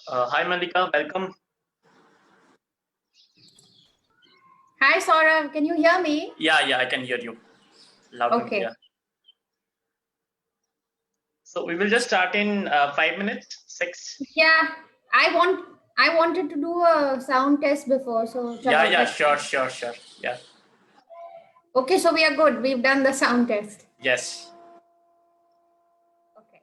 Hi Mallika, welcome. Hi, Saurav. Can you hear me? Yeah, I can hear you loud and Okay. clear. So we will just start in 5 minutes, six. Yeah, I wanted to do a sound test before, so chalo, Yeah, let's sure, start. sure, sure. Yeah, Okay, so we are good. We've done the sound test. yes. Okay.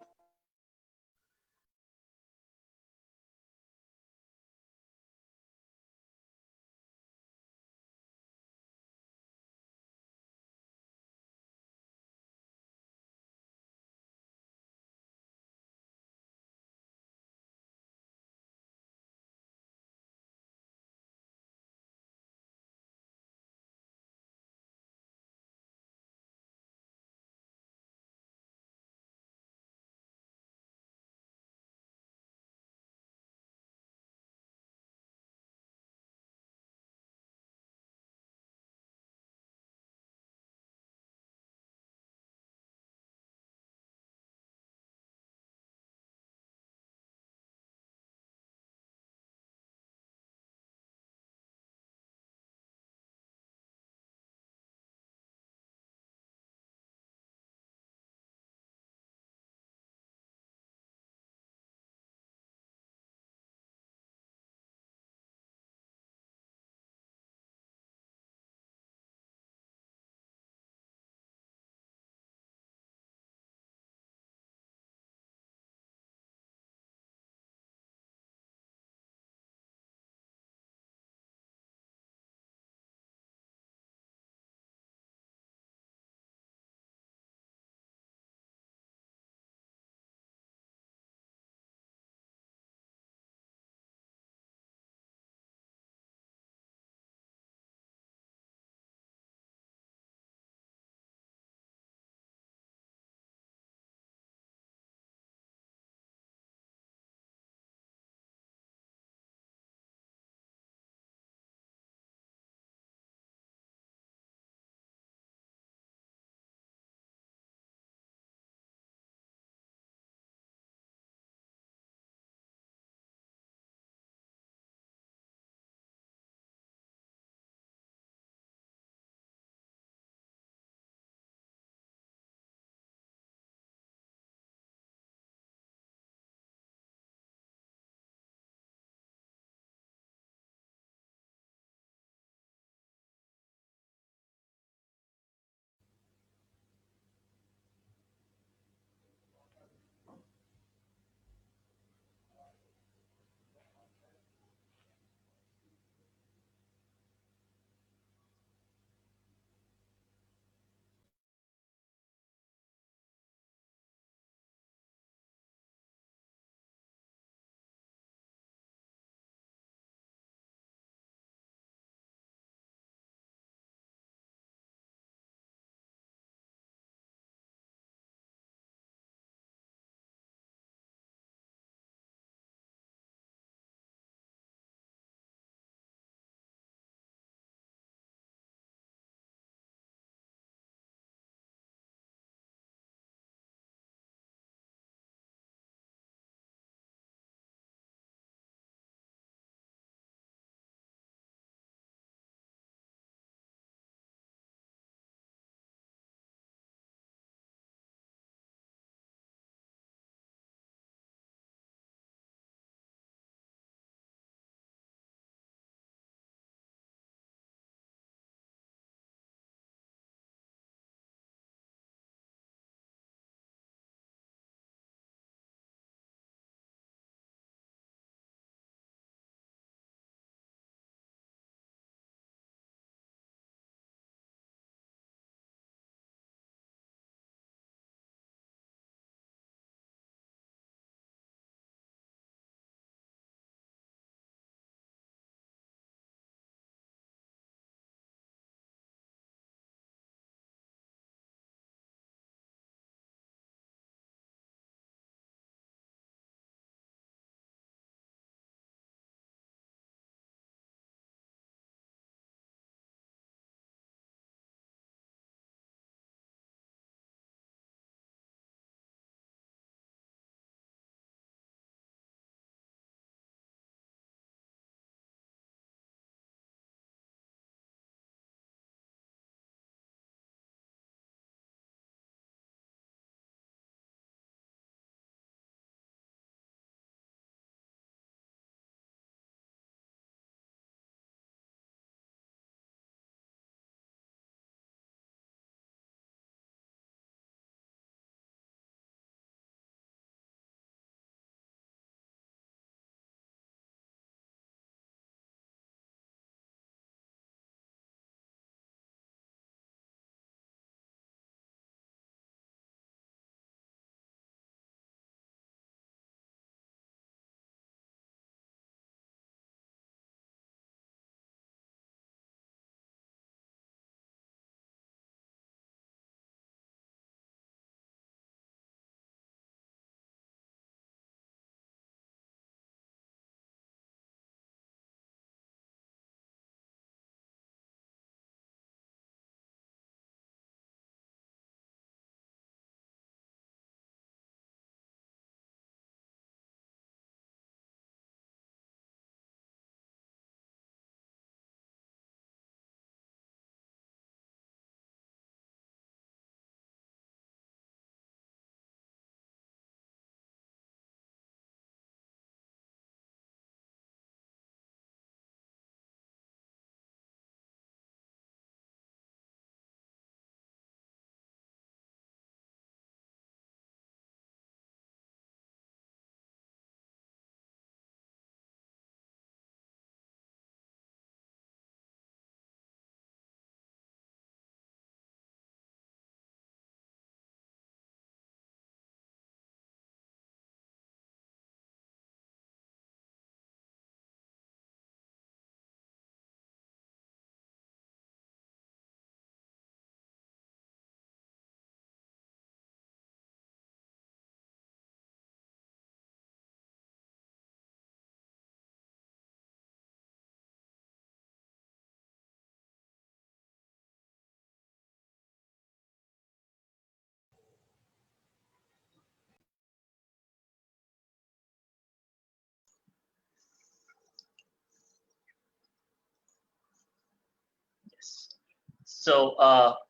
So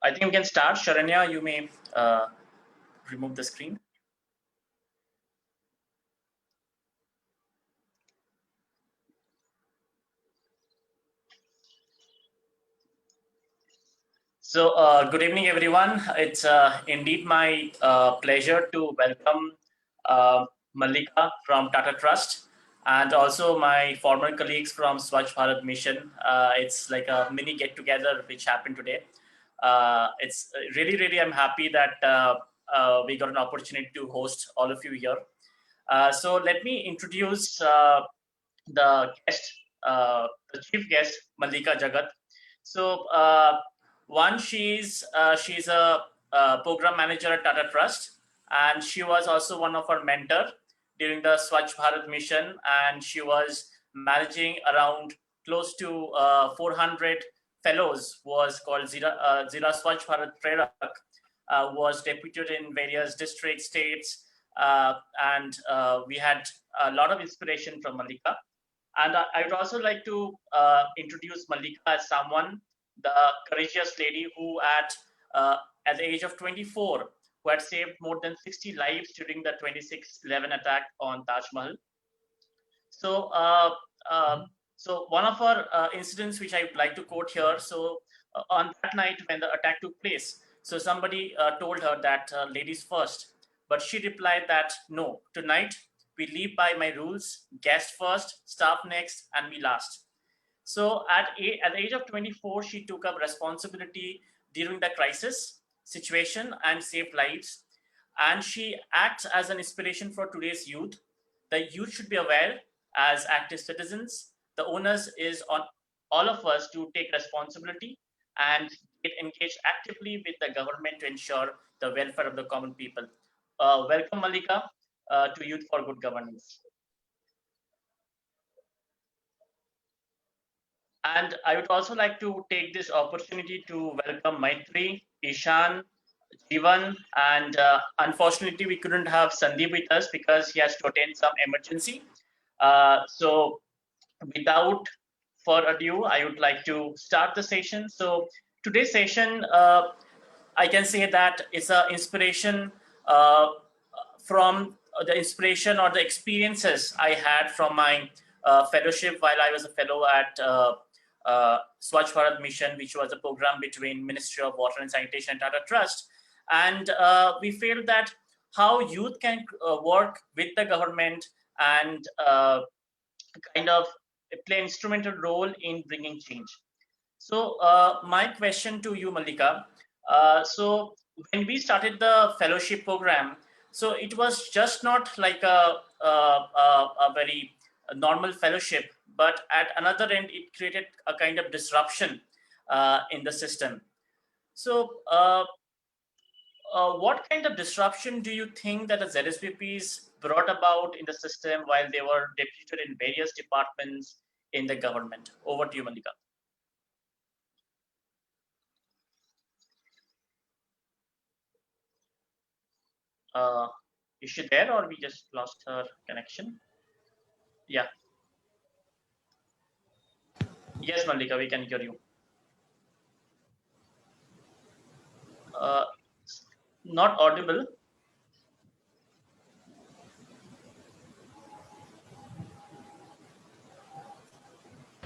I think we can start. Sharanya, you may remove the screen. So good evening, everyone. It's indeed my pleasure to welcome Mallika from Tata Trust and also my former colleagues from Swachh Bharat Mission. It's like a mini get-together which happened today. It's really, I'm happy that we got an opportunity to host all of you here. So let me introduce the guest, the chief guest, Mallica Jagad. So one, she's a program manager at Tata Trust, and she was also one of our mentor during the Swachh Bharat mission, and she was managing around close to 400 fellows, was called Zira Swachh Bharat Fellows, was deputed in various districts, states, and we had a lot of inspiration from Mallika. And I would also like to introduce Mallika as someone, the courageous lady who at the age of 24, who had saved more than 60 lives during the 26/11 attack on Taj Mahal. So, so one of our incidents which I would like to quote here. So on that night when the attack took place, so somebody told her that ladies first, but she replied that no, tonight we live by my rules: guest first, staff next, and me last. So at the age of 24, she took up responsibility during the crisis situation and saved lives. And she acts as an inspiration for today's youth. The youth should be aware as active citizens. The onus is on all of us to take responsibility and get engaged actively with the government to ensure the welfare of the common people. Welcome, Mallika, to Youth for Good Governance. And I would also like to take this opportunity to welcome Maitree, Ishaan, Jeevan, and unfortunately we couldn't have Sandeep with us because he has to attend some emergency. So without further ado, I would like to start the session. So today's session, I can say that it's an inspiration from the inspiration or the experiences I had from my fellowship while I was a fellow at Swachh Bharat Mission, which was a program between Ministry of Water and Sanitation and Tata Trust. And we feel that how youth can work with the government and kind of play an instrumental role in bringing change. So my question to you, Mallika, so when we started the fellowship program, so it was just not like a very normal fellowship, but at another end, it created a kind of disruption in the system. So what kind of disruption do you think that the ZSBPs brought about in the system while they were deputed in various departments in the government? Over to you, Mallika. Is she there or we just lost her connection? Yeah. Yes, Mallika, we can hear you. Not audible.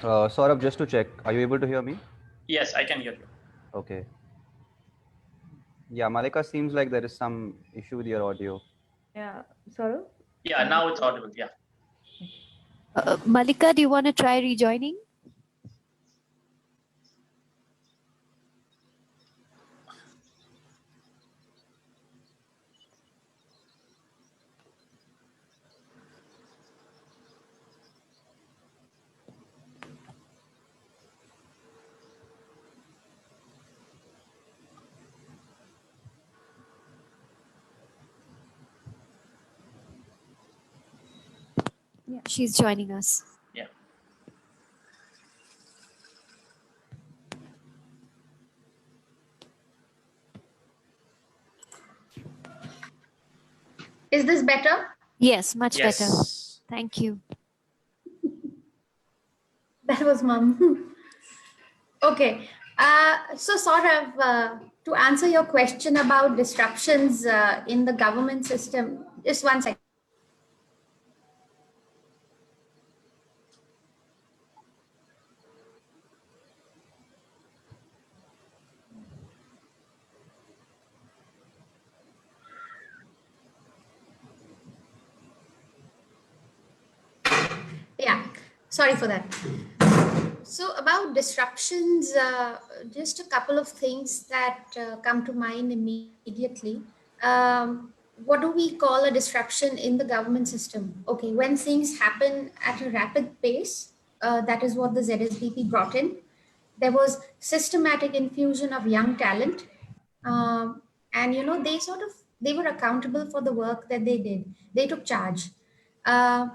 Saurabh, just to check, are you able to hear me? Yes, I can hear you. Okay. Yeah, Malika, seems like there is some issue with your audio. Yeah, Saurabh? Yeah, now it's audible. Yeah. Mallika, do you want to try rejoining? Yeah, she's joining us. Yeah. Is this better? Yes, much Yes. better. Thank you. That was mom. Okay. So sort of to answer your question about disruptions in the government system, just one second. Yeah, sorry for that. So about disruptions, just a couple of things that come to mind immediately. What do we call a disruption in the government system? Okay, when things happen at a rapid pace, that is what the ZSBP brought in. There was systematic infusion of young talent, and they were accountable for the work that they did. They took charge. Uh,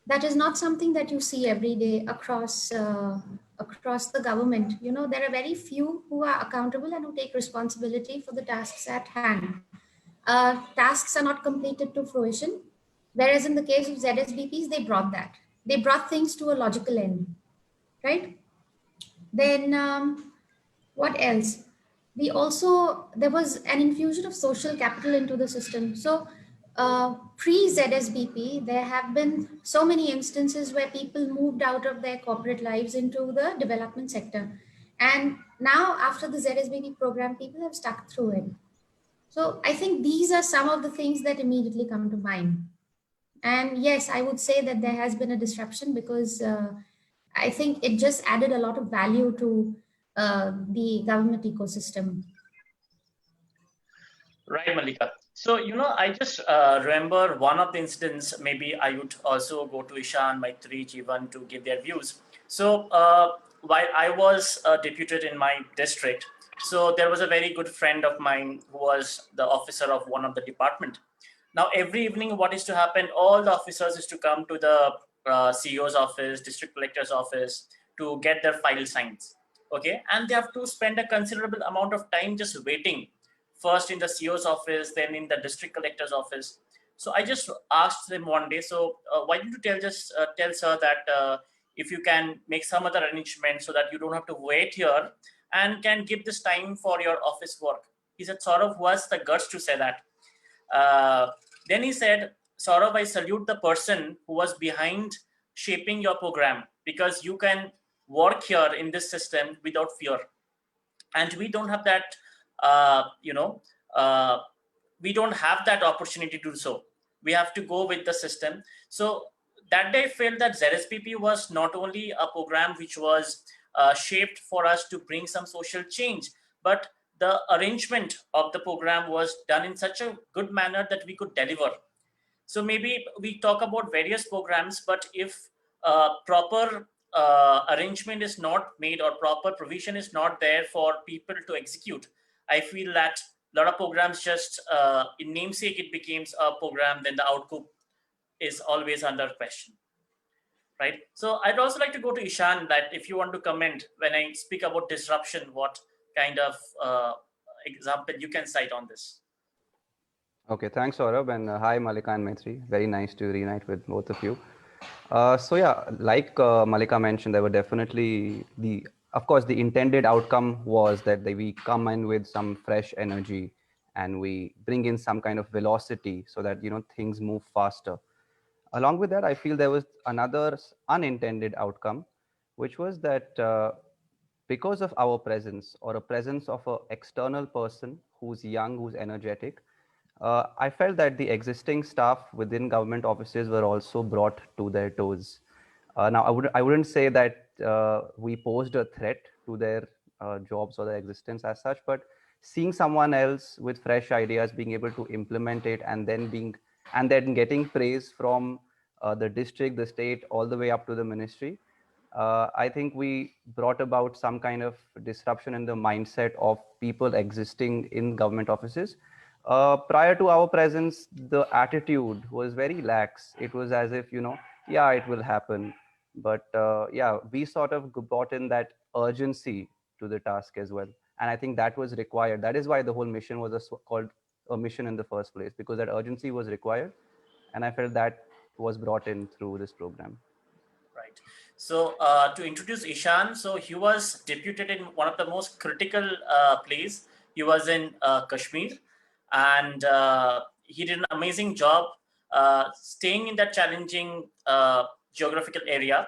that is not something that you see every day across the government. There are very few who are accountable and who take responsibility for the tasks at hand. Tasks are not completed to fruition, whereas in the case of ZSBPs, they brought things to a logical end, right? Then what else? There was an infusion of social capital into the system. So pre ZSBP, there have been so many instances where people moved out of their corporate lives into the development sector, and now after the ZSBP program, people have stuck through it. So I think these are some of the things that immediately come to mind. And yes, I would say that there has been a disruption because I think it just added a lot of value to the government ecosystem. Right, Mallika. So, I just remember one of the incidents. Maybe I would also go to Ishaan, Maitree, Jeevan to give their views. So, while I was deputed in my district, so there was a very good friend of mine who was the officer of one of the department. Now, every evening, what is to happen? All the officers is to come to the CEO's office, district collector's office to get their file signs. Okay, and they have to spend a considerable amount of time just waiting, first in the CEO's office, then in the district collector's office. So I just asked them one day, so why don't you tell sir that if you can make some other arrangement so that you don't have to wait here and can give this time for your office work. He said, Saurav, who has the guts to say that? Uh, then he said, Saurav, I salute the person who was behind shaping your program, because you can work here in this system without fear. And we don't have that, uh, you know, uh, we don't have that opportunity to do so. We have to go with the system. So that day I felt that ZSPP was not only a program which was shaped for us to bring some social change, but the arrangement of the program was done in such a good manner that we could deliver. So maybe we talk about various programs, but if proper arrangement is not made or proper provision is not there for people to execute, I feel that a lot of programs just in namesake it becomes a program, then the outcome is always under question, right? So I'd also like to go to Ishaan, that if you want to comment when I speak about disruption, what kind of example you can cite on this. Okay, thanks, Saurabh, and hi, Mallika and Maitree. Very nice to reunite with both of you. So yeah, like Mallika mentioned, there were definitely of course, the intended outcome was that we come in with some fresh energy and we bring in some kind of velocity so that things move faster. Along with that, I feel there was another unintended outcome, which was that because of our presence or a presence of an external person who's young, who's energetic, I felt that the existing staff within government offices were also brought to their toes. Now, I wouldn't say that we posed a threat to their jobs or their existence as such, but seeing someone else with fresh ideas being able to implement it and then getting praise from the district, the state, all the way up to the ministry, I think we brought about some kind of disruption in the mindset of people existing in government offices. Prior to our presence, the attitude was very lax. It was as if, yeah, it will happen. But yeah, we sort of brought in that urgency to the task as well. And I think that was required. That is why the whole mission was called a mission in the first place, because that urgency was required. And I felt that was brought in through this program. Right. So to introduce Ishaan, so he was deputed in one of the most critical plays. He was in Kashmir, and he did an amazing job staying in that challenging geographical area.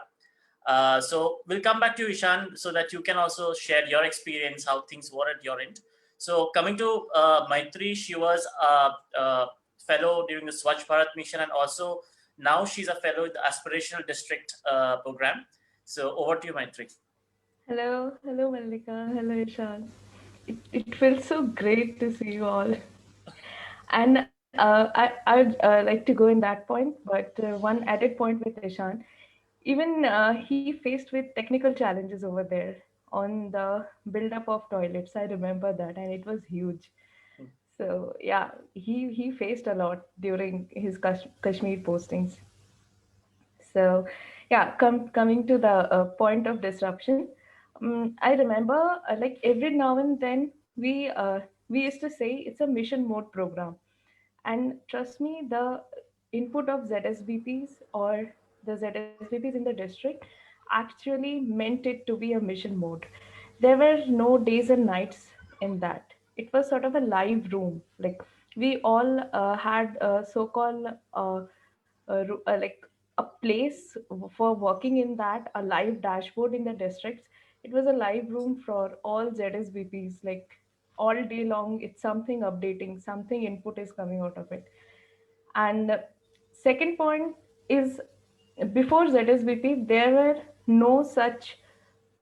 So we'll come back to Ishaan so that you can also share your experience, how things were at your end. So coming to Maitree, she was a fellow during the Swachh Bharat mission, and also now she's a fellow in the aspirational district program. So over to you, Maitree. Hello, Mallika. Hello, Ishaan. It feels so great to see you all. And I'd like to go in that point, but one added point with Ishaan. Even he faced with technical challenges over there on the build-up of toilets. I remember that, and it was huge. So yeah, he faced a lot during his Kashmir postings. So, yeah, coming to the point of disruption, I remember like every now and then we used to say it's a mission mode program, and trust me, the input of ZSBPs or the ZSBPs in the district actually meant it to be a mission mode. There were no days and nights in that. It was sort of a live room. Like we all had a so-called like a place for working in that, a live dashboard in the districts. It was a live room for all ZSBPs, like all day long. It's something updating, something input is coming out of it. And second point is, before ZSBP, there were no such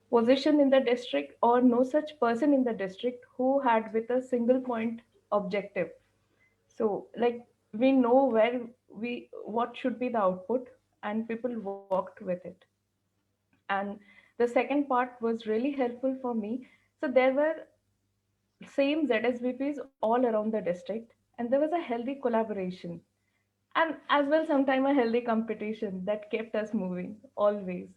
position in the district or no such person in the district who had with a single point objective. So like we know where we what should be the output, and people worked with it. And the second part was really helpful for me. So there were same ZSBPs all around the district, and there was a healthy collaboration, and as well sometimes a healthy competition that kept us moving always.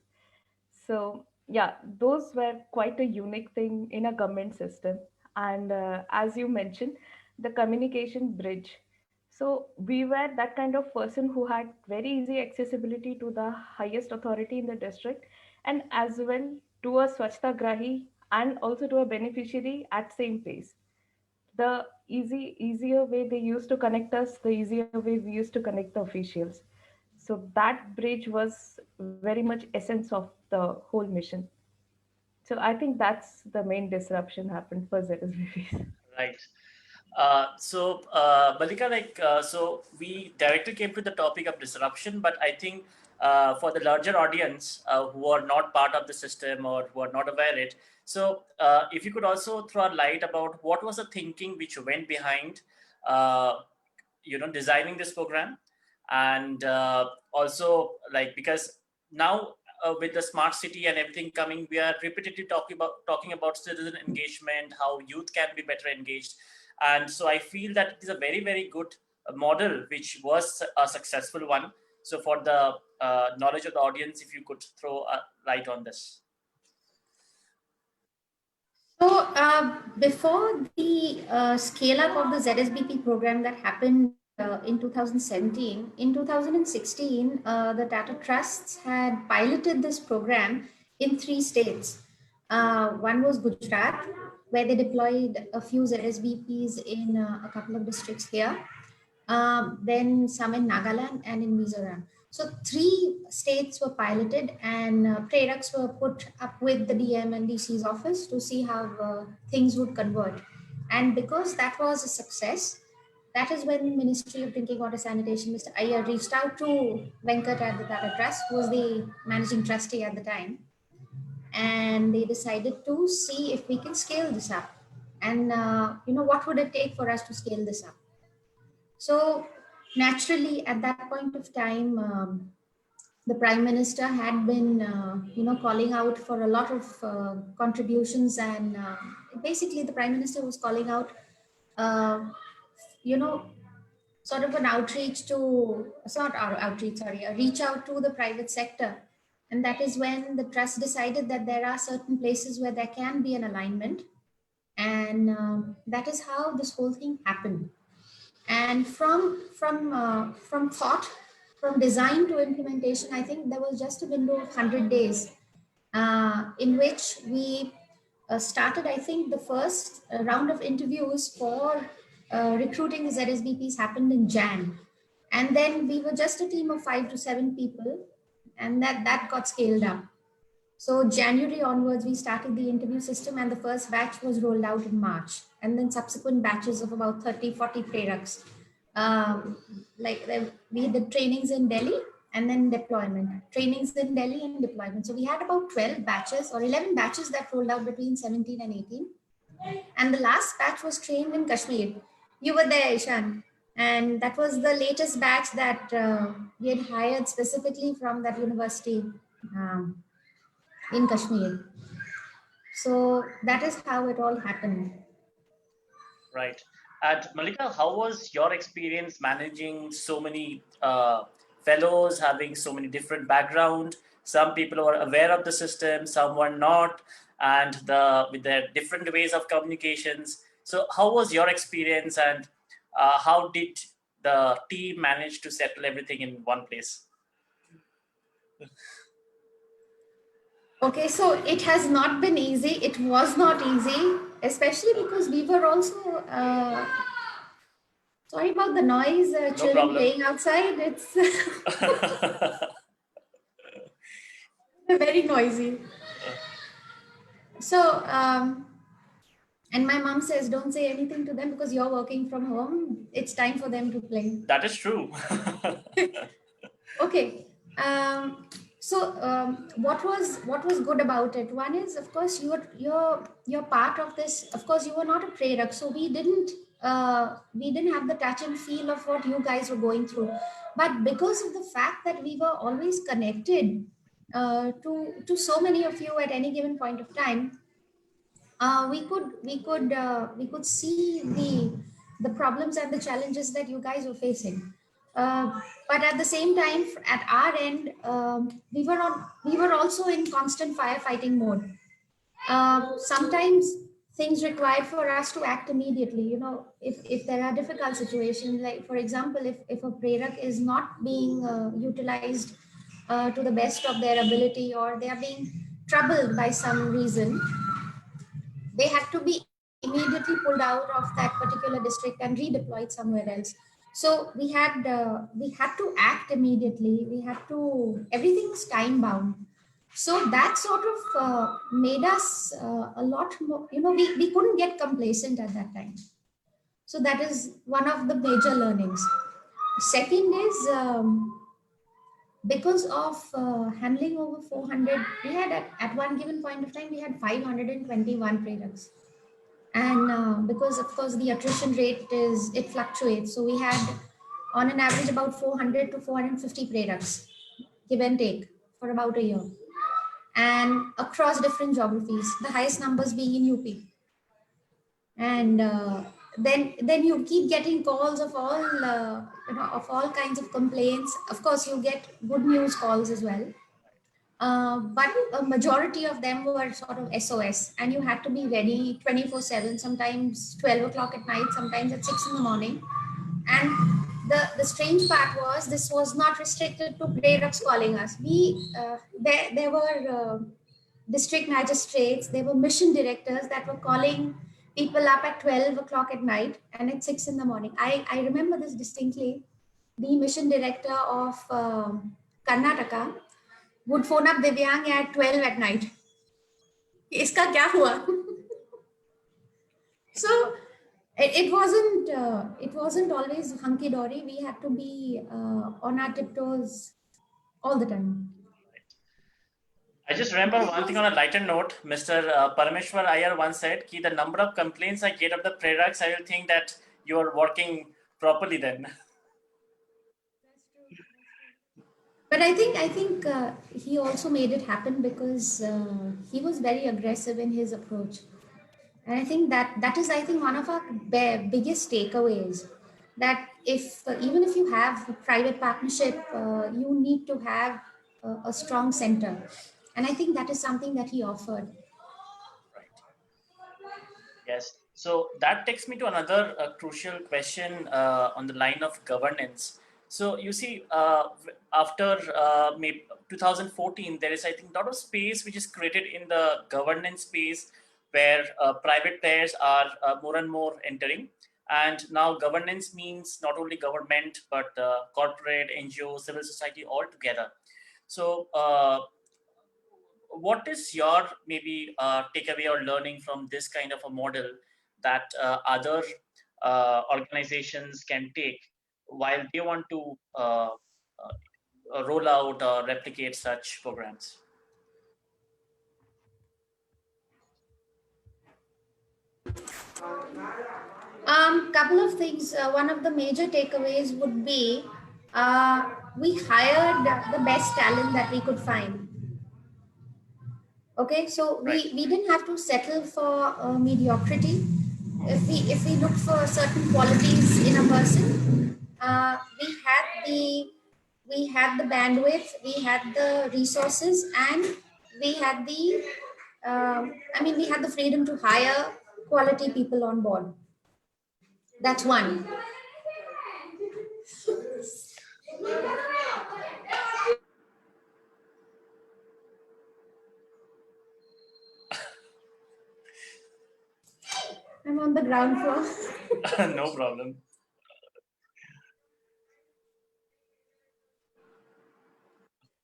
So yeah, those were quite a unique thing in a government system. And as you mentioned, the communication bridge. So we were that kind of person who had very easy accessibility to the highest authority in the district, and as well to a Swachhta Grahi and also to a beneficiary at same pace. The easier way they used to connect us, the easier way we used to connect the officials. So that bridge was very much essence of the whole mission. So I think that's the main disruption happened for ZSBBs. Right. Mallika, so we directly came to the topic of disruption, but I think for the larger audience who are not part of the system or who are not aware it, so if you could also throw a light about what was the thinking which went behind, uh, designing this program, and also like because now with the smart city and everything coming, we are repetitively talking about citizen engagement, how youth can be better engaged, and so I feel that it is a very very good model which was a successful one. So for the knowledge of the audience, if you could throw a light on this. So, before the scale up of the ZSBP program that happened in 2017, in 2016, the Tata Trusts had piloted this program in 3 states. One was Gujarat, where they deployed a few ZSBPs in a couple of districts here, then some in Nagaland and in Mizoram. So 3 states were piloted, and products were put up with the DM and DC's office to see how things would convert. And because that was a success, that is when Ministry of Drinking Water Sanitation, Mr. Iyer, reached out to Venkat at the Tata Trust, who was the managing trustee at the time, and they decided to see if we can scale this up. And what would it take for us to scale this up? So naturally, at that point of time, the Prime Minister had been, calling out for a lot of contributions, and basically, the Prime Minister was calling out, uh, you know, sort of an outreach to, it's not our outreach, sorry, a reach out to the private sector. And that is when the trust decided that there are certain places where there can be an alignment. And that is how this whole thing happened. And from thought from design to implementation, I think there was just a window of 100 days in which we started, I think the first round of interviews for recruiting the ZSBPs happened in Jan. And then we were just a team of 5 to 7 people, and that got scaled up. So January onwards, we started the interview system, and the first batch was rolled out in March. And then subsequent batches of about 30, 40 products. We did trainings in Delhi and then deployment. Trainings in Delhi and deployment. So we had about 12 batches or 11 batches that rolled out between 17 and 18. And the last batch was trained in Kashmir. You were there, Ishaan. And that was the latest batch that we had hired specifically from that university in Kashmir. So that is how it all happened. Right. And Mallika, how was your experience managing so many fellows, having so many different background? Some people were aware of the system, some were not, and with their different ways of communications. So how was your experience, and how did the team manage to settle everything in one place? Okay, so it has not been easy. It was not easy, especially because we were also, sorry about the noise, children problem. playing outside. It's very noisy. So, and my mom says, don't say anything to them because you're working from home. It's time for them to play. That is true. Okay. What was good about it? One is, of course, you're part of this. Of course, you were not a prerak, so we didn't have the touch and feel of what you guys were going through. But because of the fact that we were always connected to so many of you at any given point of time, we could see the problems and the challenges that you guys were facing. But at the same time, at our end, we were also in constant firefighting mode. Sometimes things required for us to act immediately. You know, if there are difficult situations, like for example, if a prerak is not being utilized to the best of their ability, or they are being troubled by some reason, they had to be immediately pulled out of that particular district and redeployed somewhere else. So we had to act immediately. Everything was time bound. So that sort of made us a lot more, you know, we couldn't get complacent at that time. So that is one of the major learnings. Second is, because of handling over 400, we had at one given point of time, we had 521 products. And because of course the attrition rate it fluctuates. So we had on an average about 400 to 450 products, give and take, for about a year. And across different geographies, the highest numbers being in UP. And then you keep getting calls of all of all kinds of complaints. Of course, you get good news calls as well, but a majority of them were sort of SOS, and you had to be ready 24/7. Sometimes 12 o'clock at night, sometimes at 6 in the morning. And the strange part was, this was not restricted to preraks calling us. There were district magistrates, there were mission directors that were calling people up at 12 o'clock at night and at 6 in the morning. I remember this distinctly. The mission director of Karnataka would phone up Divyang at 12 at night. Iska kya hua? So it wasn't always hunky dory. We had to be on our tiptoes all the time. I just remember one thing on a lighter note. Mr. Parameshwar Iyer once said, "Ki the number of complaints I get of the preraks, I will think that you are working properly then." But I think he also made it happen because he was very aggressive in his approach. And I think that is, I think, one of our biggest takeaways, that even if you have a private partnership, you need to have a strong center. And I think that is something that he offered. Right. Yes. So that takes me to another crucial question on the line of governance. So you see, after maybe 2014, there is, I think, a lot of space which is created in the governance space where private players are more and more entering. And now governance means not only government, but corporate, NGO, civil society all together. So what is your maybe takeaway or learning from this kind of a model that other organizations can take while they want to roll out or replicate such programs? Couple of things. One of the major takeaways would be we hired the best talent that we could find. Okay, so Right. we didn't have to settle for mediocrity. If we look for certain qualities in a person, we had the bandwidth, we had the resources, and we had the we had the freedom to hire quality people on board. That's one. I'm on the ground floor. No problem.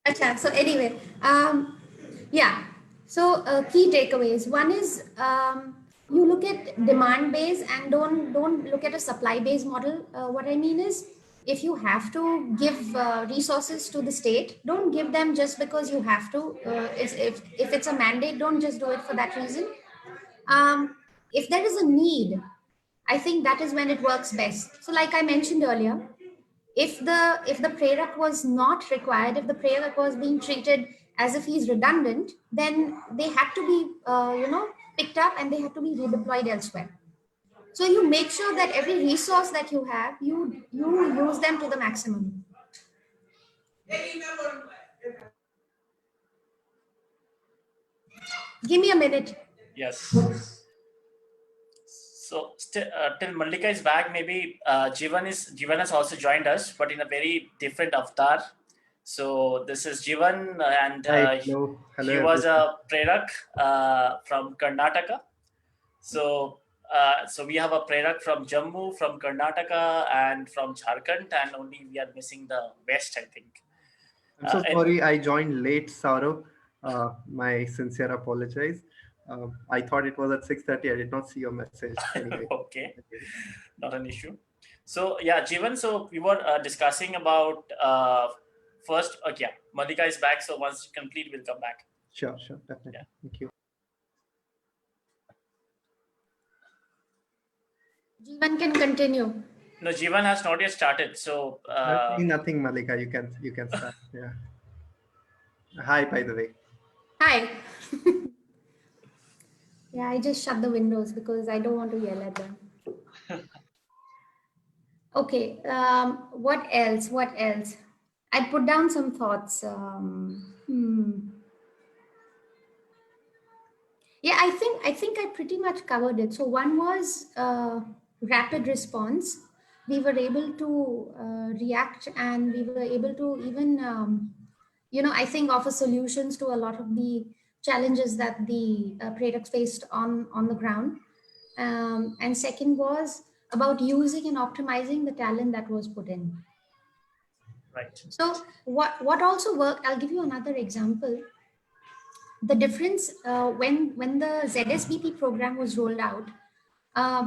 Acha, so anyway, yeah. So key takeaways. One is you look at demand base and don't look at a supply based model. What I mean is, if you have to give resources to the state, don't give them just because you have to. If it's a mandate, don't just do it for that reason. If there is a need, I think that is when it works best. So, like I mentioned earlier, if the prereq was not required, if the prereq was being treated as if he's redundant, then they had to be picked up and they had to be redeployed elsewhere. So you make sure that every resource that you have, you use them to the maximum. Give me a minute. Yes. So till Mallika is back, maybe Jeevan has also joined us, but in a very different avatar. So this is Jeevan, and Hi, hello, hello. he was a Prerak from Karnataka. So so we have a Prerak from Jammu, from Karnataka, and from Jharkhand, and only we are missing the West, I think. I'm so sorry I joined late, Saurav. My sincere apologize. I thought it was at 6:30. I did not see your message. Anyway. Okay, not an issue. So yeah, Jeevan, so we were discussing about first, okay, yeah, Mallika is back. So once complete, we'll come back. Sure, definitely. Yeah. Thank you. Jeevan can continue. No, Jeevan has not yet started. So Nothing, Mallika. You can start. Yeah. Hi, by the way. Hi. Yeah, I just shut the windows because I don't want to yell at them. Okay. What else? What else? I put down some thoughts. Yeah, I think I pretty much covered it. So one was rapid response. We were able to react, and we were able to even I think offer solutions to a lot of the challenges that the products faced on the ground. And second was about using and optimizing the talent that was put in. right. So what also worked, I'll give you another example. The difference when the ZSBP program was rolled out,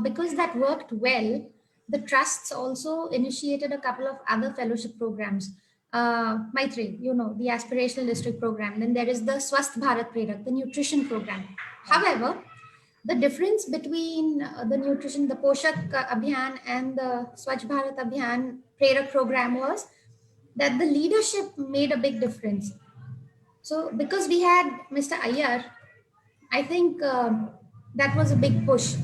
because that worked well, the trusts also initiated a couple of other fellowship programs. Maitree, the aspirational district program. Then there is the Swachh Bharat Fellows, the nutrition program. However, the difference between the nutrition, the Poshak Abhiyan and the Swachh Bharat Abhiyan Prerak program was that the leadership made a big difference. So because we had Mr. Iyer, I think that was a big push.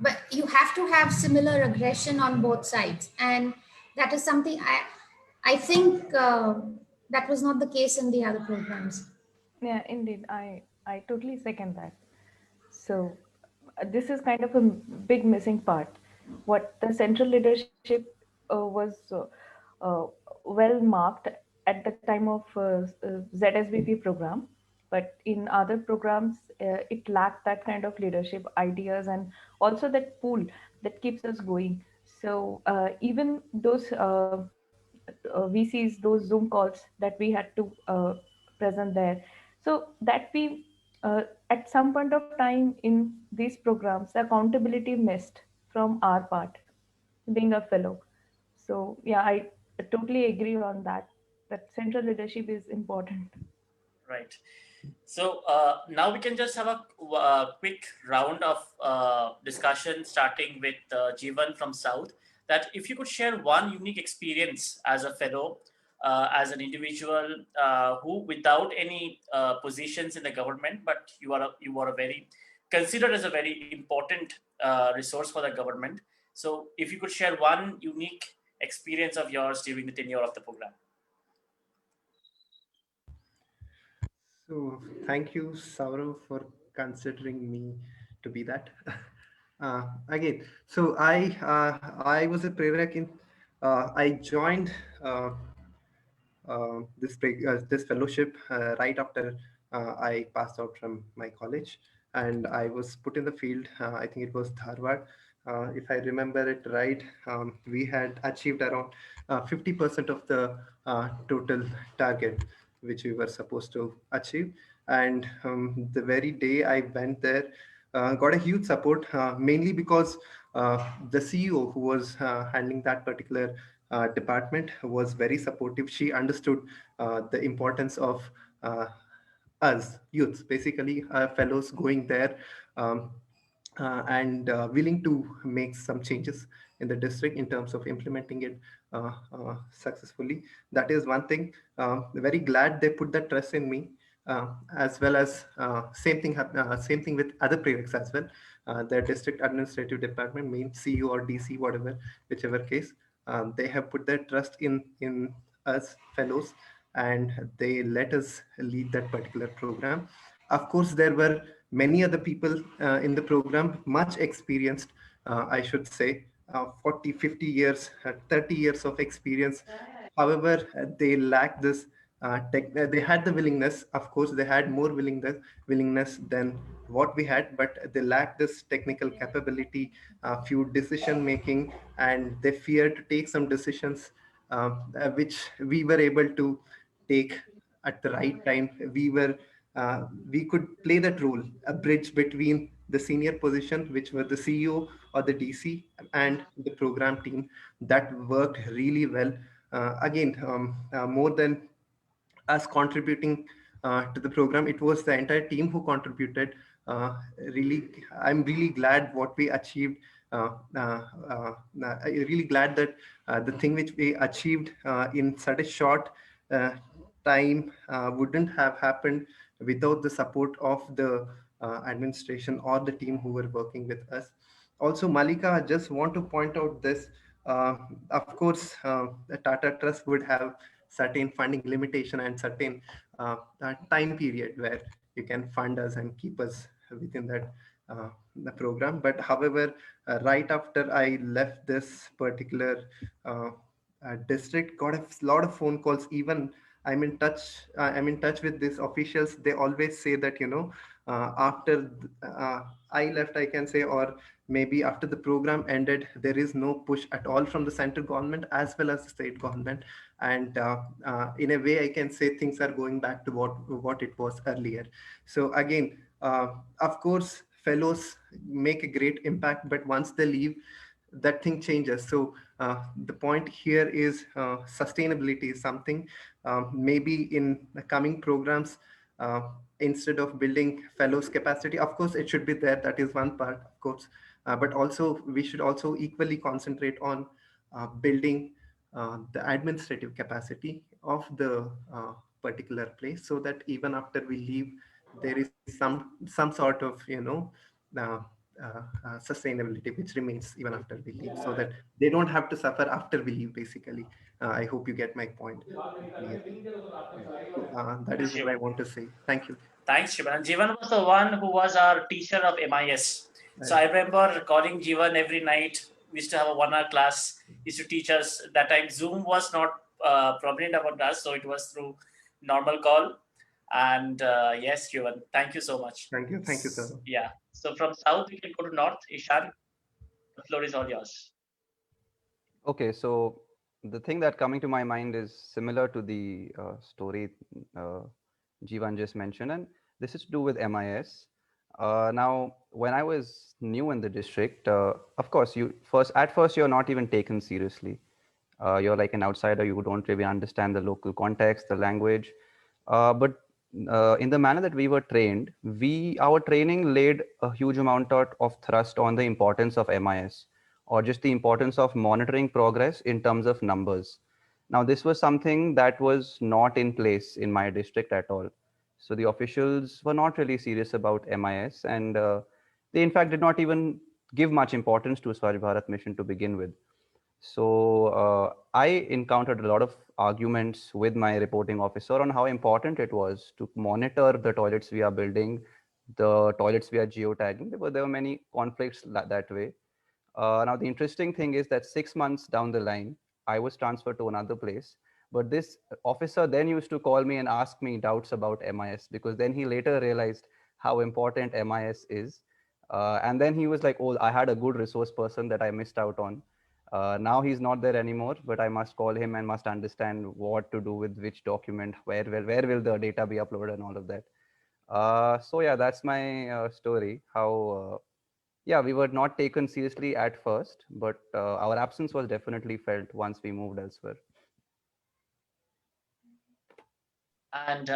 But you have to have similar aggression on both sides, and that is something I think that was not the case in the other programs. Yeah, indeed. I totally second that. So this is kind of a big missing part. What the central leadership was well marked at the time of ZSBP program. But in other programs, it lacked that kind of leadership ideas and also that pool that keeps us going. So even those VCs, those Zoom calls that we had to present there, so that we at some point of time in these programs, the accountability missed from our part, being a fellow. So yeah, I totally agree on that. That central leadership is important. Right. So now we can just have a quick round of discussion, starting with Jeevan from South. That if you could share one unique experience as a fellow, as an individual who, without any positions in the government, but you are a very considered as a very important resource for the government. So if you could share one unique experience of yours during the tenure of the program. So thank you, Saurav, for considering me to be that. Again, so I was a prereq in. I joined this fellowship right after I passed out from my college, and I was put in the field. I think it was Dharwad. If I remember it right, we had achieved around 50% of the total target which we were supposed to achieve. And the very day I went there, got a huge support, mainly because the CEO who was handling that particular department was very supportive. She understood the importance of us youths, basically fellows going there, and willing to make some changes in the district in terms of implementing it successfully. That is one thing. Very glad they put that trust in me. As well as same thing with other prereqs as well. The district administrative department, main CEO or DC, whatever, whichever case, they have put their trust in us fellows, and they let us lead that particular program. Of course, there were many other people in the program, much experienced, I should say, 40, 50 years, 30 years of experience. However, they lacked this they had the willingness. Of course, they had more willingness than what we had, but they lacked this technical capability, few decision making, and they feared to take some decisions which we were able to take at the right time. We could play that role, a bridge between the senior position, which were the CEO or the DC, and the program team. That worked really well. Again, more than us contributing to the program, it was the entire team who contributed. Really, I'm really glad what we achieved. I'm really glad that the thing which we achieved in such a short uh, time wouldn't have happened without the support of the administration or the team who were working with us. Also, Malika, I just want to point out this. Of course, the Tata Trust would have certain funding limitation and certain time period where you can fund us and keep us within that the program. But however, right after I left this particular uh, district, got a lot of phone calls. Even I'm in touch with these officials. They always say that, after I left, I can say, or maybe after the program ended, there is no push at all from the central government as well as the state government. And in a way, I can say things are going back to what it was earlier. So again, of course, fellows make a great impact, but once they leave, that thing changes. So the point here is sustainability is something. Maybe in the coming programs, uh, instead of building fellows capacity, of course it should be there, that is one part, of course, but also we should also equally concentrate on building the administrative capacity of the particular place, so that even after we leave, there is some sort of uh, sustainability which remains even after we leave, so that they don't have to suffer after we leave, basically. I hope you get my point clearly. Yeah. So, that is what I want to say. Thank you. Thanks, Jeevan. And Jeevan was the one who was our teacher of MIS. So I remember calling Jeevan every night. We used to have a 1 hour class. Used to teach us. That time Zoom was not prominent among us, so it was through normal call. And yes, Jeevan, thank you so much. Thank you, sir. Yeah. So from south we can go to north. Ishaan, the floor is all yours. Okay, so the thing that coming to my mind is similar to the story uh, Jeevan just mentioned, and this is to do with MIS. Now, when I was new in the district, of course, you first at first you're not even taken seriously. You're like an outsider. You don't really understand the local context, the language. But in the manner that we were trained, we our training laid a huge amount of thrust on the importance of MIS, or just the importance of monitoring progress in terms of numbers. Now, this was something that was not in place in my district at all. So the officials were not really serious about MIS, and they in fact did not even give much importance to Swachh Bharat mission to begin with. So I encountered a lot of arguments with my reporting officer on how important it was to monitor the toilets we are building, the toilets we are geotagging. There were many conflicts that way. Now, the interesting thing is that 6 months down the line, I was transferred to another place. But this officer then used to call me and ask me doubts about MIS, because then he later realized how important MIS is. And then he was like, oh, I had a good resource person that I missed out on. Now he's not there anymore, but I must call him and must understand what to do with which document, where will the data be uploaded and all of that. So yeah, that's my story. How yeah, we were not taken seriously at first, but our absence was definitely felt once we moved elsewhere. And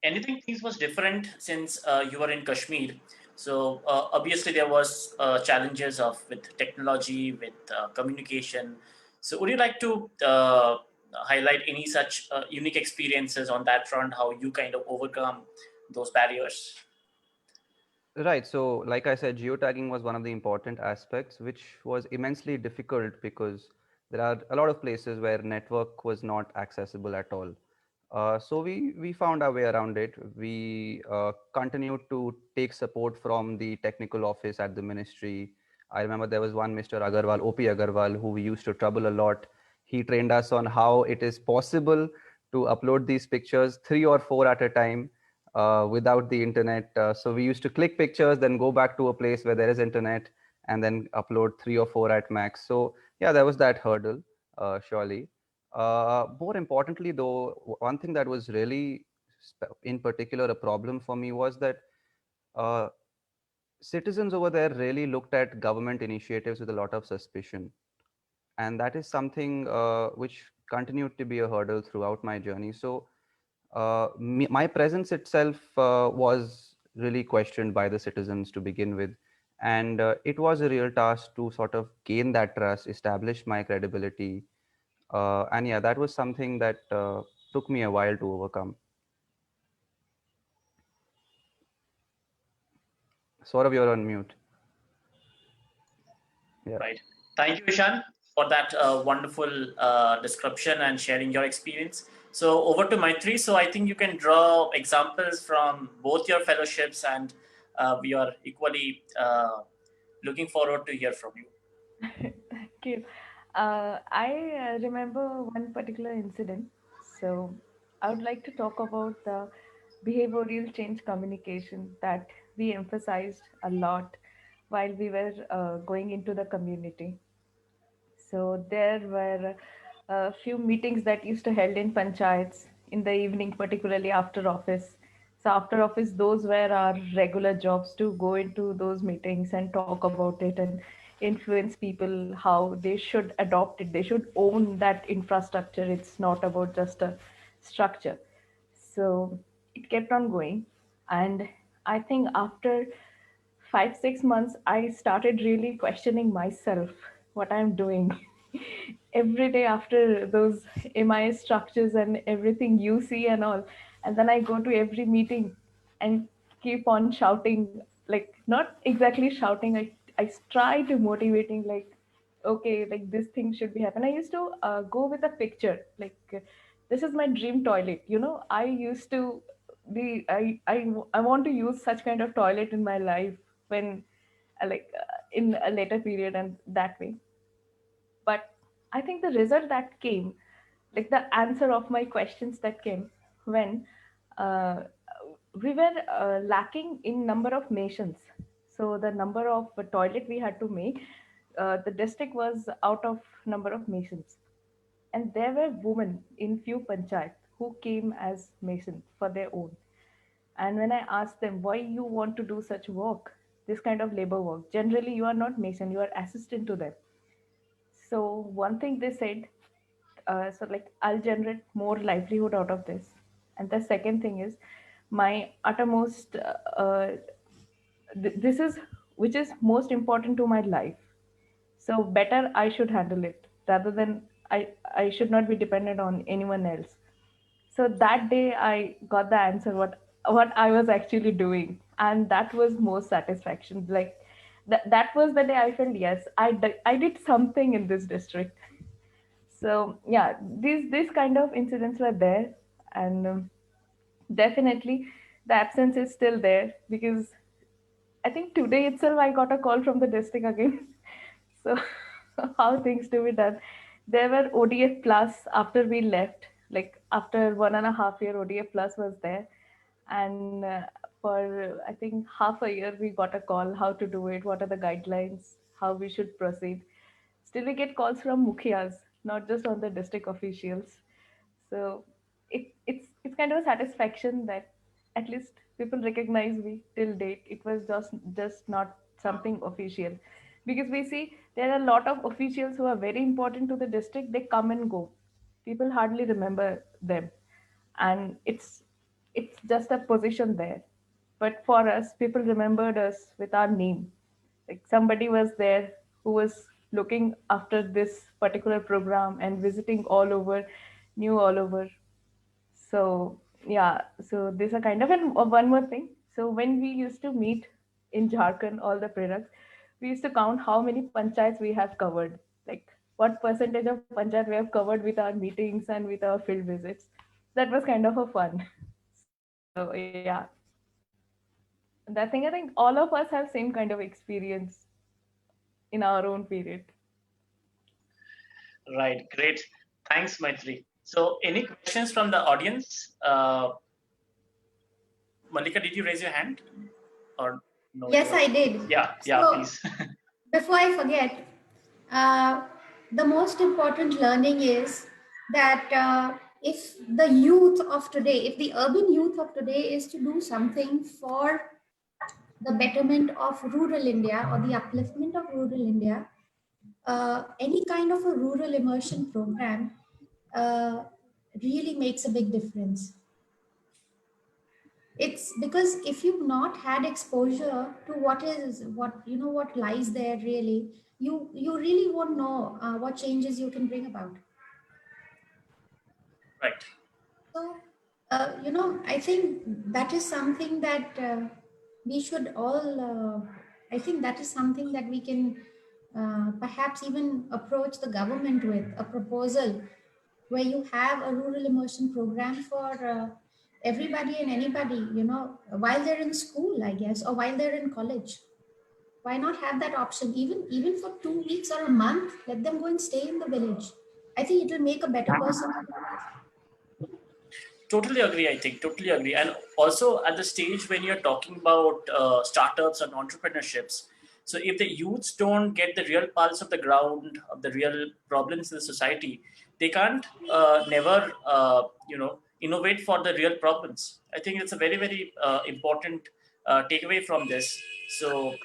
anything things was different since you were in Kashmir. So obviously there was challenges of with technology, with communication. So would you like to highlight any such unique experiences on that front? How you kind of overcome those barriers? Right. So, like I said, geotagging was one of the important aspects, which was immensely difficult because there are a lot of places where network was not accessible at all. So we found our way around it. We continued to take support from the technical office at the ministry. I remember there was one Mr. Agarwal, OP Agarwal, who we used to trouble a lot. He trained us on how it is possible to upload these pictures 3 or 4 at a time without the internet. So we used to click pictures, then go back to a place where there is internet, and then upload 3 or 4 at max. So yeah, there was that hurdle, surely. More importantly, though, one thing that was really, in particular, a problem for me was that uh, citizens over there really looked at government initiatives with a lot of suspicion. And that is something which continued to be a hurdle throughout my journey. So my presence itself was really questioned by the citizens to begin with. And it was a real task to sort of gain that trust, establish my credibility. And yeah, that was something that took me a while to overcome. Sort of, you're on mute. Yeah. Right. Thank you, Ishan, for that wonderful description and sharing your experience. So over to Maitri. So I think you can draw examples from both your fellowships, and we are equally looking forward to hear from you. Thank you. I remember one particular incident. So I would like to talk about the behavioral change communication that we emphasized a lot while we were going into the community. So there were a few meetings that used to held in panchayats in the evening, particularly after office. So after office, those were our regular jobs to go into those meetings and talk about it and influence people how they should adopt it. They should own that infrastructure. It's not about just a structure. So it kept on going. And I think after 5 6 months I started really questioning myself what I'm doing every day after those MIS structures and everything you see and all. And then I go to every meeting and keep on shouting, like not exactly shouting, I try to motivating, like okay, like this thing should be happen. I used to go with a picture, like this is my dream toilet, I used to be I want to use such kind of toilet in my life when in a later period and that way. I think the result that came, like the answer of my questions that came when uh, we were lacking in number of nations. So the number of toilet we had to make, the district was out of number of masons, and there were women in few panchayat who came as masons for their own. And when I asked them why you want to do such work, this kind of labor work, generally you are not mason, you are assistant to them. So one thing they said, so like I'll generate more livelihood out of this. And the second thing is my uttermost this is which is most important to my life. So better I should handle it rather than I should not be dependent on anyone else. So that day I got the answer what I was actually doing, and that was most satisfaction. Like that was the day I felt yes, I did something in this district. So yeah, these kind of incidents were there, and definitely the absence is still there because I think today itself I got a call from the district again. So how things to be done? There were ODF plus after we left, like after 1.5 year ODF plus was there, and for I think half a year we got a call how to do it, what are the guidelines, how we should proceed. Still we get calls from mukhias, not just on the district officials. So it's kind of a satisfaction that at least people recognize me till date. It was just not something official, because we see there are a lot of officials who are very important to the district. They come and go. People hardly remember them, and it's just a position there. But for us, people remembered us with our name. Like somebody was there who was looking after this particular program and visiting all over, knew all over. So yeah, so this a kind of, and one more thing. So when we used to meet in Jharkhand, all the products, we used to count how many panchayats we have covered, like what percentage of panchayat we have covered with our meetings and with our field visits. That was kind of a fun. So yeah, that thing, I think all of us have same kind of experience in our own period. Right, great. Thanks, Maitree. So, any questions from the audience? Mallika, did you raise your hand? Or no? Yes, I did. Yeah, So please. before I forget, uh, the most important learning is that if the youth of today, if the urban youth of today is to do something for the betterment of rural India or the upliftment of rural India, any kind of a rural immersion program uh, really makes a big difference. It's because if you've not had exposure to what lies there really, you really won't know what changes you can bring about. Right. So, I think that is something that we should all, I think that is something that we can perhaps even approach the government with a proposal where you have a rural immersion program for everybody and anybody, while they're in school, I guess, or while they're in college. Why not have that option? Even for 2 weeks or a month, let them go and stay in the village. I think it will make a better person. Totally agree, I think. Totally agree. And also at the stage when you're talking about startups and entrepreneurships, so if the youths don't get the real pulse of the ground, of the real problems in the society, they can't never, innovate for the real problems. I think it's a very, very important takeaway from this. So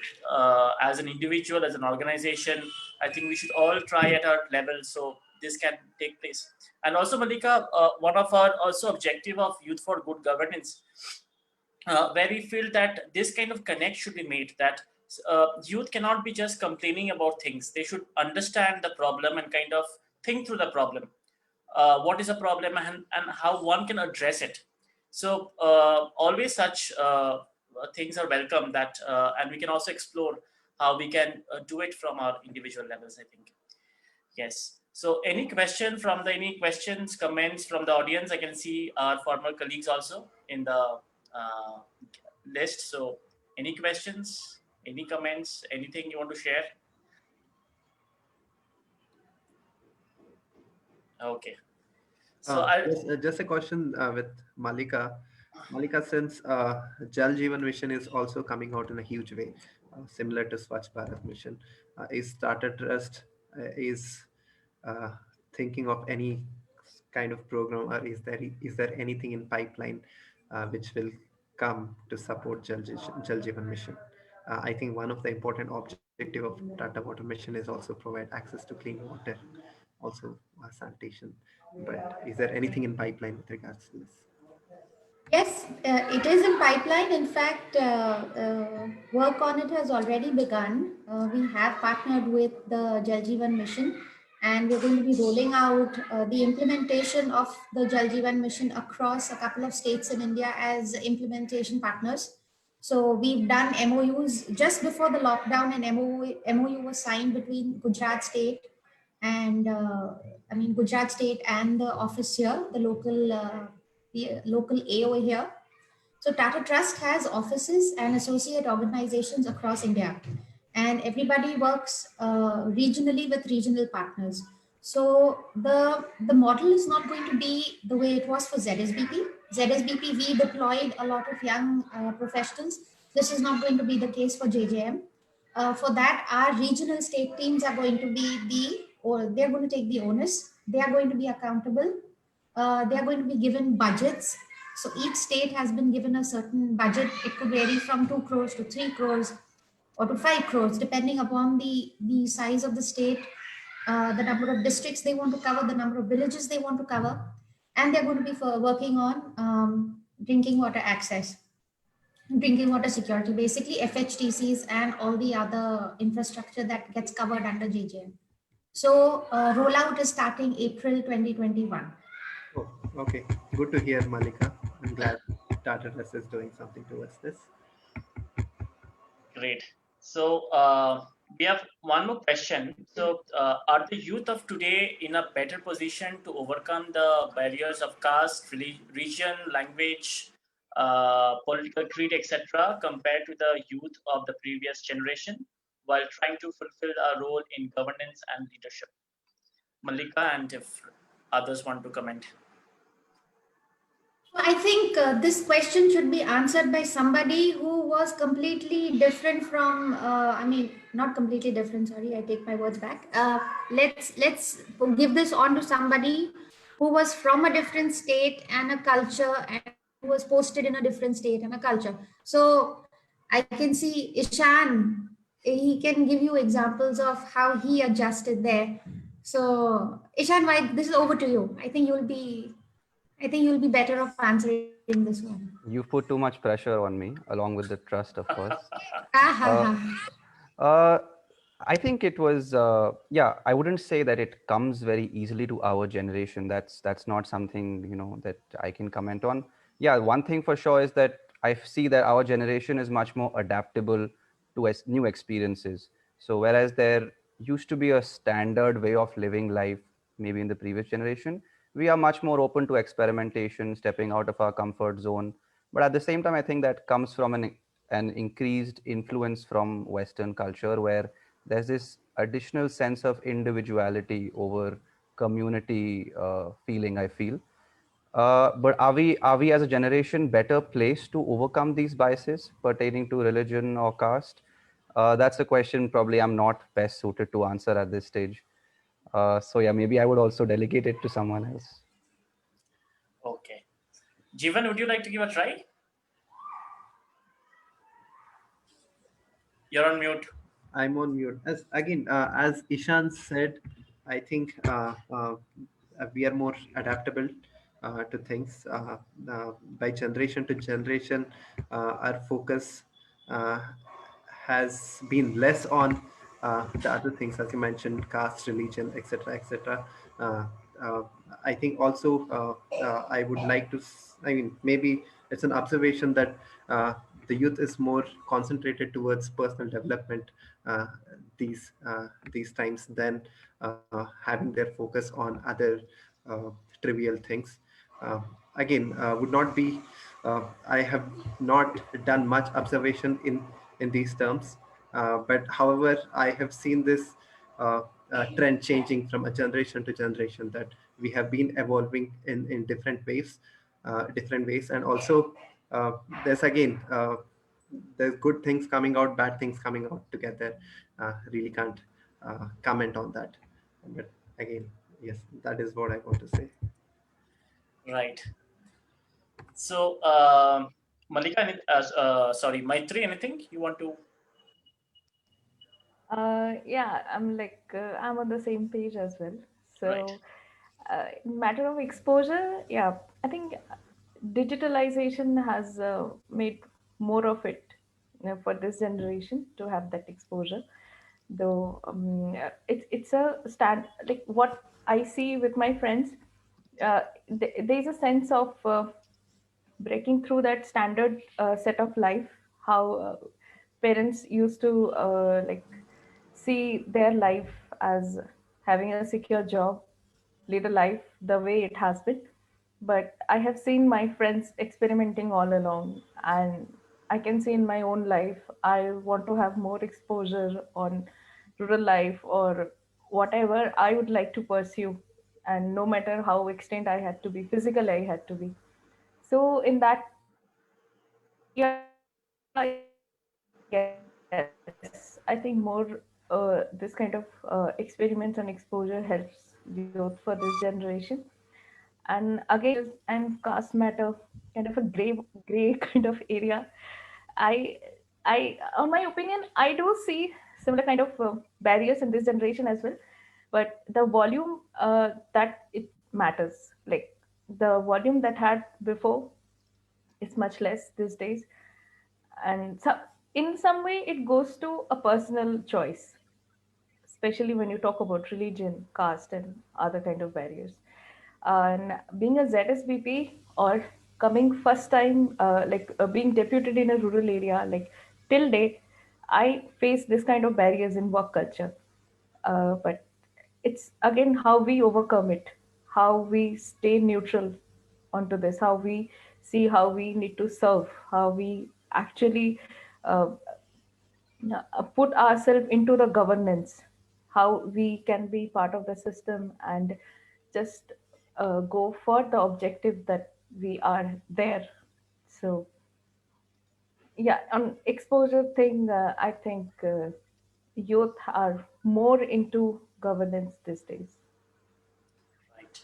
as an individual, as an organization, I think we should all try at our level so this can take place. And also, Mallika, one of our also objective of Youth for Good Governance, where we feel that this kind of connect should be made, that youth cannot be just complaining about things. They should understand the problem and kind of think through the problem. What is a problem, and how one can address it. So always such things are welcome, that and we can also explore how we can do it from our individual levels, I think. Yes. So any questions, comments from the audience? I can see our former colleagues also in the uh, list. So any questions, any comments, anything you want to share? Okay. So I Just a question with Mallika. Mallika, since Jal Jeevan Mission is also coming out in a huge way, similar to Swachh Bharat Mission, is Tata Trust is uh, thinking of any kind of program, or is there anything in pipeline which will come to support Jal Jeevan Mission? I think one of the important objective of Tata Water Mission is also provide access to clean water, also sanitation. But is there anything in pipeline with regards to this? Yes, it is in pipeline. In fact, work on it has already begun. We have partnered with the Jal Jeevan Mission, and we're going to be rolling out the implementation of the Jal Jeevan Mission across a couple of states in India as implementation partners. So we've done MOUs just before the lockdown. An MOU was signed between Gujarat State and Gujarat State and the office here, the local AO here. So Tata Trust has offices and associate organizations across India, and everybody works regionally with regional partners. So the model is not going to be the way it was for ZSBP. ZSBP, we deployed a lot of young professionals. This is not going to be the case for JJM. For that, our regional state teams are going to be or they're going to take the onus. They are going to be accountable. They are going to be given budgets. So each state has been given a certain budget. It could vary from 2 crores to 3 crores or to 5 crores, depending upon the size of the state, the number of districts they want to cover, the number of villages they want to cover. And they're going to be working on drinking water access, drinking water security, basically FHTCs and all the other infrastructure that gets covered under JJM. So rollout is starting April 2021. Oh, okay. Good to hear, Mallika. I'm glad Tata Trust is doing something towards this. Great. So we have one more question. So are the youth of today in a better position to overcome the barriers of caste, region, language, political creed, etc., compared to the youth of the previous generation, while trying to fulfill a role in governance and leadership? Mallika, and if others want to comment. I think this question should be answered by somebody who was completely different from. Not completely different. Sorry, I take my words back. Let's give this on to somebody who was from a different state and a culture, and who was posted in a different state and a culture. So I can see Ishaan. He can give you examples of how he adjusted there. So Ishaan, this is over to you. I think you'll be better off answering this one. You've put too much pressure on me, along with the trust, of course. Ah, Uh, I think it was, yeah, I wouldn't say that it comes very easily to our generation. That's not something, that I can comment on. Yeah, one thing for sure is that I see that our generation is much more adaptable to new experiences. So whereas there used to be a standard way of living life, maybe in the previous generation, we are much more open to experimentation, stepping out of our comfort zone. But at the same time, I think that comes from an increased influence from Western culture, where there's this additional sense of individuality over community feeling, I feel. But are we as a generation better placed to overcome these biases pertaining to religion or caste? That's a question probably I'm not best suited to answer at this stage. So yeah, maybe I would also delegate it to someone else. Okay. Jeevan, would you like to give a try? You're on mute. I'm on mute. As Ishan said, I think we are more adaptable to things. By generation to generation, our focus uh, has been less on the other things, as you mentioned, caste, religion, etc., etc. Uh, uh, I think also I would like to. Maybe it's an observation that the youth is more concentrated towards personal development uh, these times than having their focus on other uh, trivial things. Would not be. I have not done much observation in these terms, but however, I have seen this trend changing from a generation to generation, that we have been evolving in different ways. And also there's again there's good things coming out, bad things coming out together. Really can't comment on that, but again, yes, that is what I want to say. Right. So, Mallika, sorry, Maitree, anything you want to? Yeah, I'm on the same page as well. Right. So, in matter of exposure, yeah, I think digitalization has made more of it, for this generation to have that exposure. Though it's a stand, like what I see with my friends, there's a sense of breaking through that standard set of life, how parents used to see their life as having a secure job, lead a life the way it has been. But I have seen my friends experimenting all along, and I can see in my own life I want to have more exposure on rural life or whatever I would like to pursue, and no matter how extent I had to be, physically I had to be. So in that yes, I think more this kind of experiments and exposure helps youth for this generation. And again, religious and caste matter, kind of a gray kind of area. I on my opinion, I do see similar kind of barriers in this generation as well. But the volume that it matters, like the volume that had before is much less these days. And so in some way it goes to a personal choice, especially when you talk about religion, caste, and other kind of barriers. And being a ZSBP or coming first time, being deputed in a rural area, like till date, I face this kind of barriers in work culture. But it's again how we overcome it, how we stay neutral onto this, how we see how we need to serve, how we actually uh, put ourselves into the governance, how we can be part of the system and just go for the objective that we are there. So yeah, on exposure thing, I think youth are more into governance these days. Right.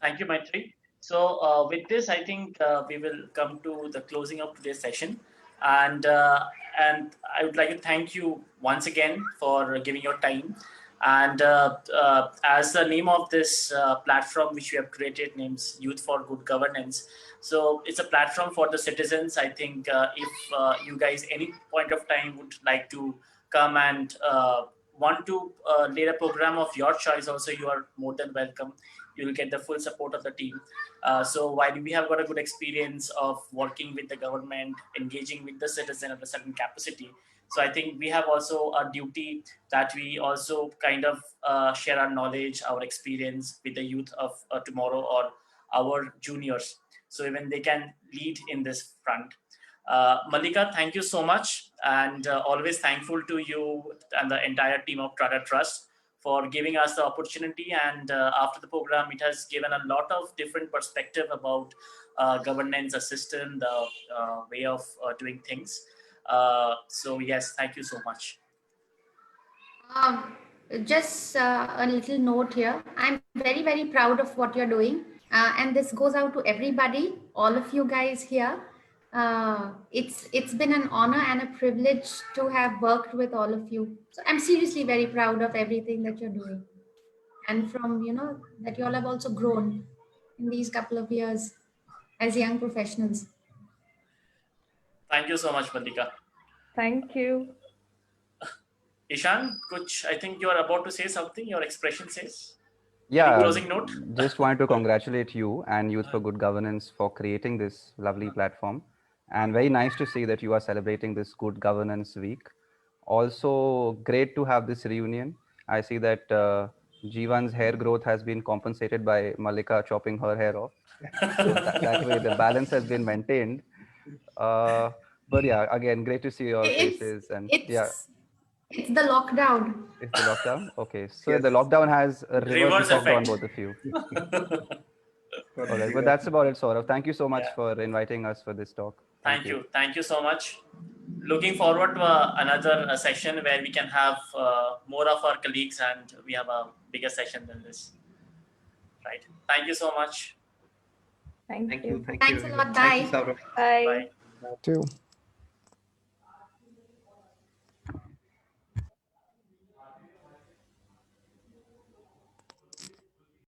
Thank you, Maitri. So, with this, I think we will come to the closing of today's session, and I would like to thank you once again for giving your time. And as the name of this platform, which we have created, names Youth for Good Governance. So it's a platform for the citizens. I think if you guys any point of time would like to come and want to lead a program of your choice, also you are more than welcome. You will get the full support of the team. So while we have got a good experience of working with the government, engaging with the citizen at a certain capacity, so I think we have also a duty that we also kind of share our knowledge, our experience with the youth of tomorrow or our juniors. So even they can lead in this front. Mallika, thank you so much, and always thankful to you and the entire team of TATA Trust for giving us the opportunity. And after the program, it has given a lot of different perspective about governance, a system, the way of doing things. So yes, thank you so much. Um, just a little note here. I'm very, very proud of what you're doing. And this goes out to everybody, all of you guys here. It's been an honor and a privilege to have worked with all of you. So I'm seriously very proud of everything that you're doing. And from, that you all have also grown in these couple of years as young professionals. Thank you so much, Mallika. Thank you. Ishaan, Kuch, I think you are about to say something. Your expression says. Any Yeah, closing note? just wanted to congratulate you and Youth for Good Governance for creating this lovely platform. And very nice to see that you are celebrating this Good Governance Week. Also, great to have this reunion. I see that Jeevan's hair growth has been compensated by Mallika chopping her hair off. So that way the balance has been maintained. Uh, but yeah, again, great to see your It's faces. And yeah, it's It's the lockdown. It's the lockdown. Okay, so Yes. the lockdown has a reverse Reverse effect on effect. both of you. Got All right, you. but that's about it, Saurav. Thank you so much Yeah. for inviting us for this talk. Thank you. Thank you so much. Looking forward to another session where we can have more of our colleagues and we have a bigger session than this. Right. Thank you so much. Thank you. Thank you. Thanks a everyone. lot. Thank you, Bye. Saurav. Bye. Bye. Too.